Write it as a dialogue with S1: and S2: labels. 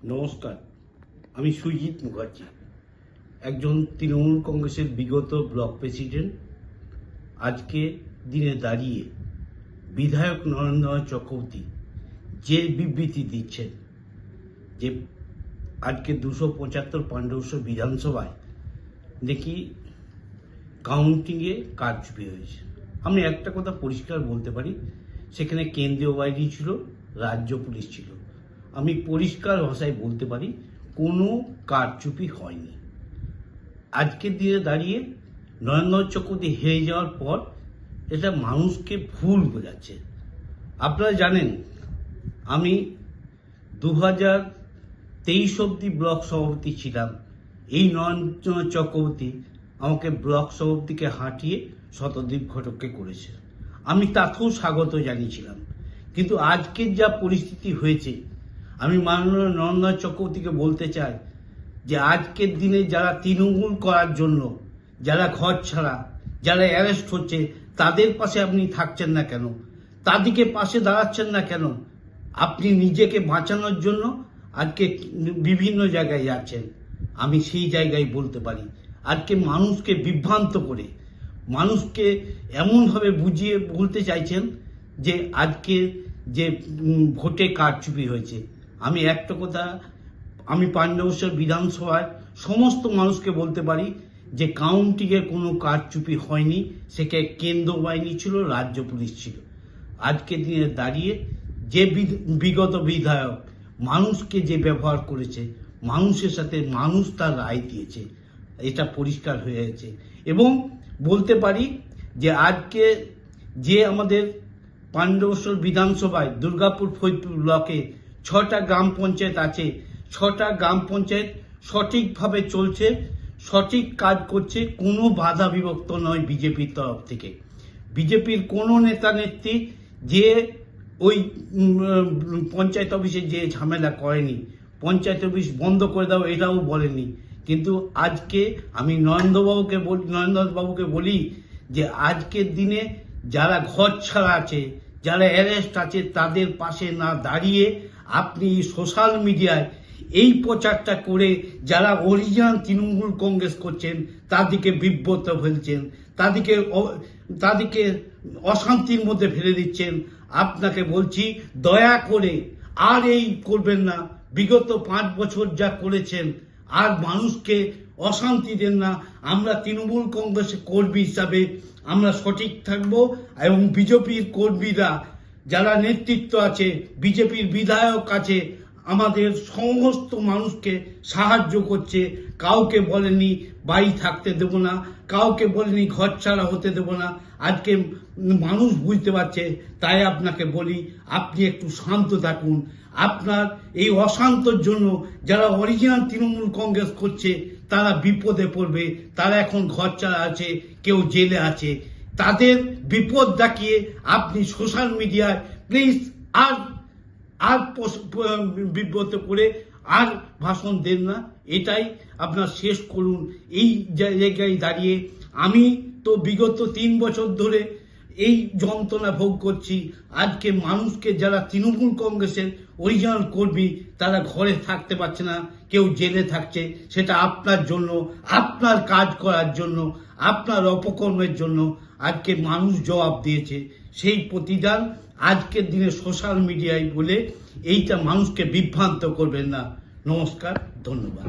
S1: নমস্কার, আমি সুজিত মুখার্জি, একজন তৃণমূল কংগ্রেসের বিগত ব্লক প্রেসিডেন্ট। আজকে দিনে দাঁড়িয়ে বিধায়ক নরেন্দ্র চক্রবর্তী যে বিবৃতি দিচ্ছেন যে আজকে 275 পাণ্ডবস্ব বিধানসভায় দেখি কাউন্টিংয়ে কারচুপি হয়েছে। আমি একটা কথা পরিষ্কার বলতে পারি, সেখানে কেন্দ্রীয় বাহিনী ছিল, রাজ্য পুলিশ ছিল। আমি পরিষ্কার ভাষায় বলতে পারি কোনো কারচুপি হয়নি। আজকের দিনে দাঁড়িয়ে নরেন্দ্র চক্রবর্তী হেরে যাওয়ার পর এটা মানুষকে ভুল বোঝাচ্ছে। আপনারা জানেন আমি 2023 অব্দি ব্লক সভাপতি ছিলাম। এই নরেন্দ্র চক্রবর্তী আমাকে ব্লক সভাপতিকে হাঁটিয়ে শতদ্বীপ ঘটককে করেছে। আমি তাকেও স্বাগত জানিয়েছিলাম। কিন্তু আজকের যা পরিস্থিতি হয়েছে, আমি মাননীয় নরেন্দ্র চক্রবর্তীকে বলতে চাই যে আজকের দিনে যারা তৃণমূল করার জন্য, যারা ঘর ছাড়া, যারা অ্যারেস্ট হচ্ছে, তাদের পাশে আপনি থাকছেন না কেন? তাদেরকে পাশে দাঁড়াচ্ছেন না কেন? আপনি নিজেকে বাঁচানোর জন্য আজকে বিভিন্ন জায়গায় যাচ্ছেন। আমি সেই জায়গায় বলতে পারি আজকে মানুষকে বিভ্রান্ত করে, মানুষকে এমনভাবে বুঝিয়ে বলতে চাইছেন যে আজকে যে ভোটে কারচুপি হয়েছে। আমি একটা কথা, আমি পাণ্ডবস্ব বিধানসভায় সমস্ত মানুষকে বলতে পারি যে কাউন্টিংয়ে কোনো কারচুপি হয়নি। সেখানে কেন্দ্র বাহিনী ছিল, রাজ্য পুলিশ ছিল। আজকের দিনে দাঁড়িয়ে যে বিগত বিধায়ক মানুষকে যে ব্যবহার করেছে, মানুষের সাথে মানুষ তার রায় দিয়েছে, এটা পরিষ্কার হয়ে গেছে। এবং বলতে পারি যে আজকে যে আমাদের পাণ্ডবস্ব বিধানসভায় দুর্গাপুর ফরিদপুর ব্লকে 6টা গ্রাম পঞ্চায়েত আছে, 6টা গ্রাম পঞ্চায়েত সঠিকভাবে চলছে, সঠিক কাজ করছে, কোনো বাধা বিভক্ত নয় বিজেপির তরফ থেকে। বিজেপির কোনো নেতা নেত্রী যে ওই পঞ্চায়েত অফিসে যে ঝামেলা করেনি, পঞ্চায়েত অফিস বন্ধ করে দাও এটাও বলেনি। কিন্তু আজকে আমি নরেন্দ্রবাবুকে বলি যে আজকের দিনে যারা ঘর ছাড়া আছে, যারা অ্যারেস্ট আছে, তাদের পাশে না দাঁড়িয়ে আপনি সোশ্যাল মিডিয়ায় এই প্রচারটা করে যারা অরিজিনাল তৃণমূল কংগ্রেস করছেন তাদেরকে বিব্রত ফেলছেন, তাদেরকে অশান্তির মধ্যে ফেলে দিচ্ছেন। আপনাকে বলছি দয়া করে আর এই করবেন না। বিগত 5 বছর যা করেছেন, আর মানুষকে অশান্তি দেন না। আমরা তৃণমূল কংগ্রেসের কর্মী হিসাবে আমরা সঠিক থাকব এবং বিজেপির কর্মীরা যারা নেতৃত্ব আছে, বিজেপির বিধায়ক আছে, আমাদের সমস্ত মানুষকে সাহায্য করছে। কাউকে বলেনি বাড়ি থাকতে দেব না, কাউকে বলেনি ঘর ছাড়া হতে দেব না। আজকে মানুষ বুঝতে পারছে। তাই আপনাকে বলি আপনি একটু শান্ত থাকুন। আপনার এই অশান্তর জন্য যারা অরিজিনাল তৃণমূল কংগ্রেস করছে তারা বিপদে পড়বে। তারা এখন ঘর ছাড়া আছে, কেউ জেলে আছে। তাদের বিপদ দেখিয়ে আপনি সোশ্যাল মিডিয়ায় প্লিজ আর বিব্রত করে আর ভাষণ দেন না। এটাই আপনার শেষ করুন। এই জায়গায় দাঁড়িয়ে আমি তো বিগত 3 বছর ধরে এই যন্ত্রণা ভোগ করছি। আজকে মানুষকে যারা তৃণমূল কংগ্রেসের অরিজিনাল কর্মী তারা ঘরে থাকতে পারছে না, কেউ জেলে থাকছে। সেটা আপনার জন্য, আপনার কাজ করার জন্য, আপনার অপকর্মের জন্য আজকে মানুষ জবাব দিয়েছে। সেই প্রতিদান আজকের দিনে সোশ্যাল মিডিয়ায় বলে এইটা মানুষকে বিভ্রান্ত করবেন না। নমস্কার, ধন্যবাদ।